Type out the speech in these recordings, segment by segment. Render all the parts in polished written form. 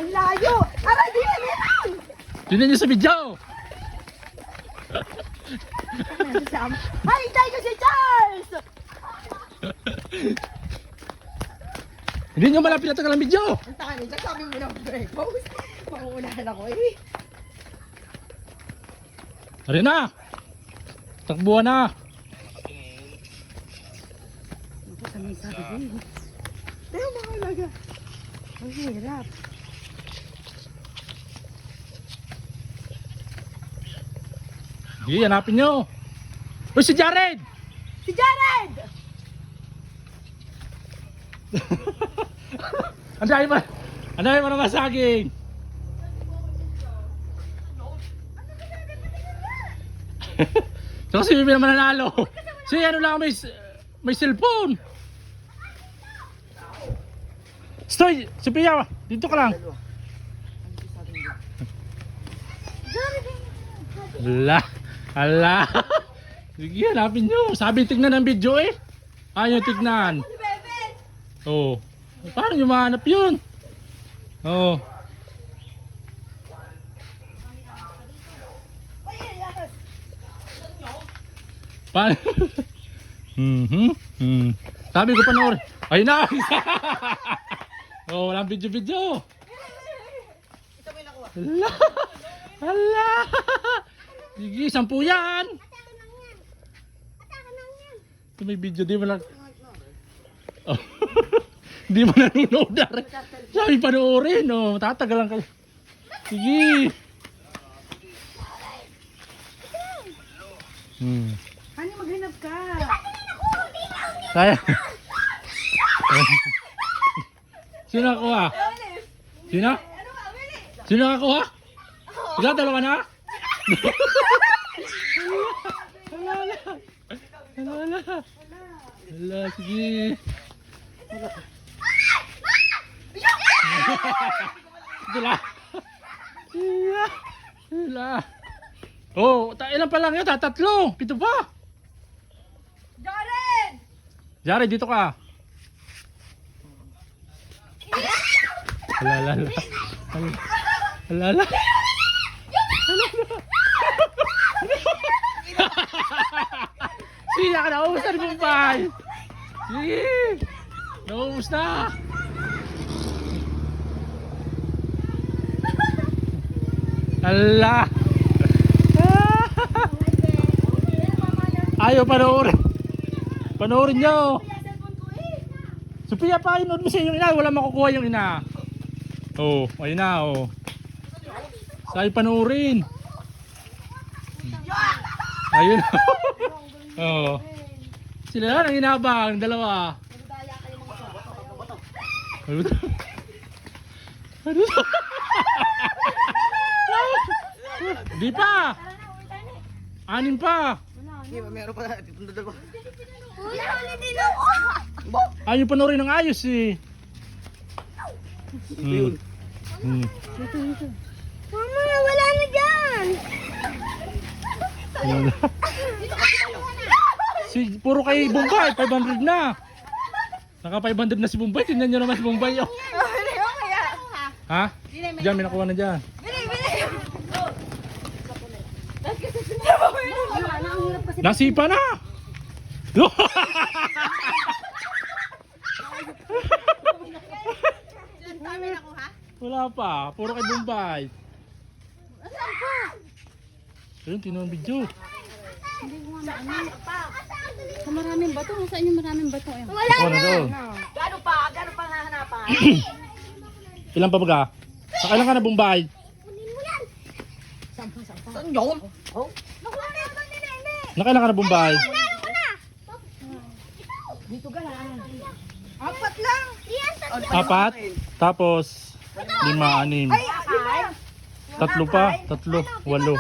Ang layo! Aray, di na meron! Tingnan niyo sa video! Ay, hintay ko si Charles! Hindi niyo malapit na tagal ang video! Ang takan nito, sabi mo na breakfast. Makuunahan ako eh. Tara na! Takbuhan na! Ano sabi ko eh? Tayo mga alaga. Ang hirap. Sige, hanapin nyo! Uy, si Jared! Si Jared! Ang dami pa naman saging! So kasi Bibi naman nanalo. Si ano lang may cellphone. Stoy, Sophia, dito ka lang. Hala. Sige, hanapin nyo. Sabi tignan ang video eh. Ayaw tignan. Oh. Paano nyo mahanap yun? Oh. Paano? Sabi ko panoorin. Ayun na! Oh, walang video-video. Hala! Hala! Sige, 10 yan! Ito may video, di mo lang... Oh. Di mo nanonood na rin. Sabi panoorin, oh. Tatagalan ka. Sige! Hani, maghanap ka. Kaya. Sino nakuha? Sino? Sino nakuha? Ikaw, dalawa na? Hala, sige. Hala. Hala. Oh, ilan pa lang yun? Tatlo. 7 pa. Jared! Jared, dito ka. Hala. Hala. Siya ka, naubos na rin mong bahay. Sige. Naubos na. Hala. Ayaw panoorin. Panoorin nyo. Sophia, painood mo sa inyong ina. Wala makukuha yung ina. Oh, ayun na, oh. Sa'yo panoorin. Ayun. Oh. Sila lang ang inabang, dalawa. Ano to? Ano to? Di pa. 6 pa. Hindi ba meron pa itong dalawa? Kuya, huli din ako! Ayaw panoorin ng ayos eh. Mama, wala na dyan! Puro kay Bombay, 500 na. Naka 500 na si Bombay, tingnan nyo naman si Bombay. Oh. Huli ko kaya. Ha? Diyan, may nakuha na dyan. Bili! Nasipa na! Wala pa, puro kay Bombay. Asan pa? Ayun, tinuha ang video. Hindi ko nga maano. Sa maraming bato. Saan yung maraming bato? Ayun. Wala Nakuha na doon. Gano'n pa ang hahanapan? Ilan pa baga? Nakailan ka na Bombay? Saan yun? Nakuha na yung ni Nene! Nakailan ka na Bombay? Nalo ko na! Dito ka na. 4 lang! Yes! 4, tapos 5, 6. Ay! Ay! 3 pa, 3, 8.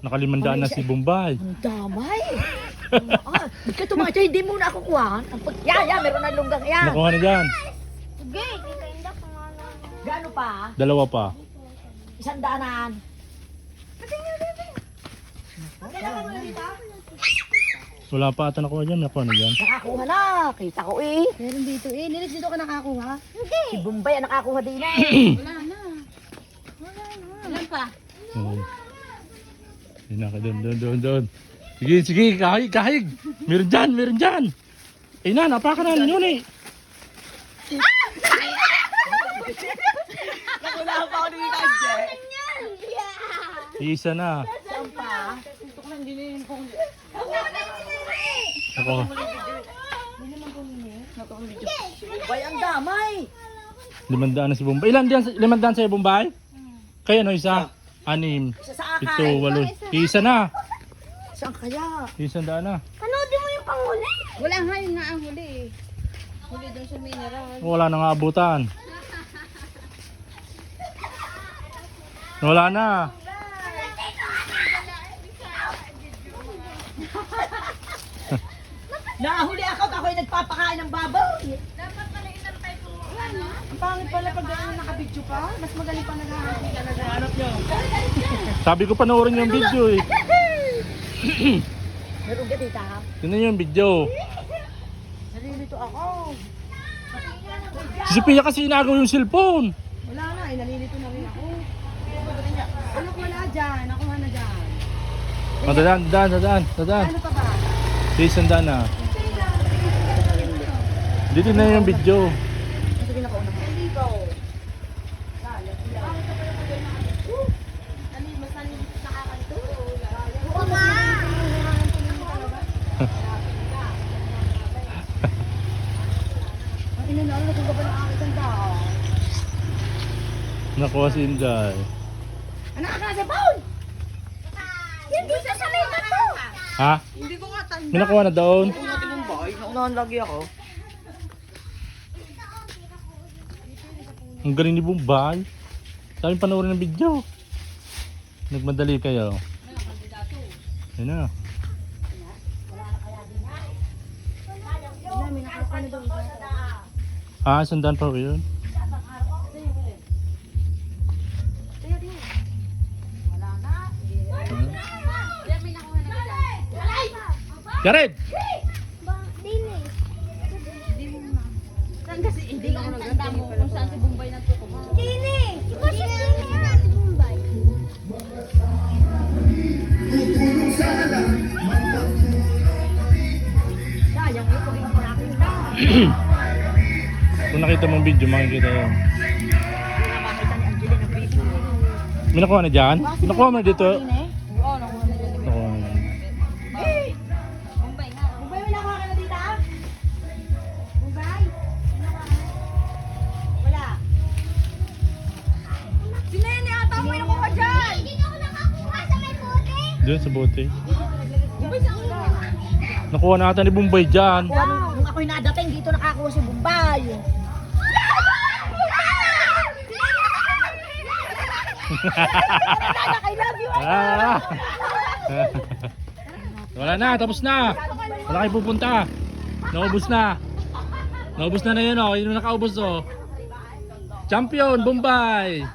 Nakalimandaan na si Bombay. Damay! Hindi ka tumatay, hindi mo na ako kuhaan. Yan, meron na lunggang yan. Nakuha na dyan. Sige, kikainda ka nga lang. Gano'n pa? 2 pa. 100. Wala pa ata nakuha dyan. Nakuha na dyan. Nakakuha na, kita ko eh. Meron dito eh. Nilis dito ka nakakuha. Si Bombay ang nakakuha din eh. Wala na. pa. Oo. Yun na, doon. Sige, kahig. Meron dyan. Eh na, napakan na yun eh. Wala pa ako dito kasi. Isa na. Ako. Bay, ang damay. 500 na si Bombay. Ilan diyan? 500 sa'yo Bombay? Kaya no, isa? 6, Isa sa akay. 7, 8. Isa na. Saan kaya? 100 na. Panoodin mo yung panghuli. Wala nga, yun nga ang huli eh. Huli doon sa mineral. Wala na nga abutan. Wala na. Nahuli ako at ako'y nagpapakain ng baboy. Ang pangit pala pag gano'n nakabidyo pa. Mas magaling pa naghahati talaga. Hanap nyo. Sabi ko panoorin yung video eh. Meron ka dito ha? Tingnan yung video. Nalilito ako. Si Sophia kasi inagaw yung cellphone. Wala na, nalilito na rin ako. Ano ko wala dyan? Ako na dyan. Oh, dadaan. Ano pa ba? 100 na. Dito na yung video. Sige na ko una. Dito. Ang inanalo na kung ka ba ng aking tao. Nakuha si Inday. Anak ka sa phone! Hindi sa salita to! Ha? Hindi ko nga tanda. May nakuha na doon. Kung natin mong bahay, naunahan lagi ako. Ang galing ni Bombay. Sabi panoorin ng video. Nagmadali kayo. Yun na. May nakaka na daw. Ah, sundan pa ko yun. Jared! Saan kasi hindi ako nagtanda mo kung saan si Bombay nagtutumo. Sayang yun kung hindi nakita. Kung nakita mong video, makikita yun. Nakakita ni Angeline ng video. May nakuha na dyan? Nakuha mo na dito? Oo, nakuha na dyan. Nakuha na. Bombay nga. Bubay, may nakuha ka na dito ah? Bubay? Wala. Si Nene ata mo yung nakuha dyan! Doon sa bote. Bubay sa ulo. Nakuha na ata ni Bombay dyan. Nung ako'y nadating, dito nakakuha si Bubay. I love you! Ah! Wala na, tapos na. Wala kayo pupunta. Naubos na. Naubos na yun oh. Yun yung nakaubos oh. Champion, Bombay.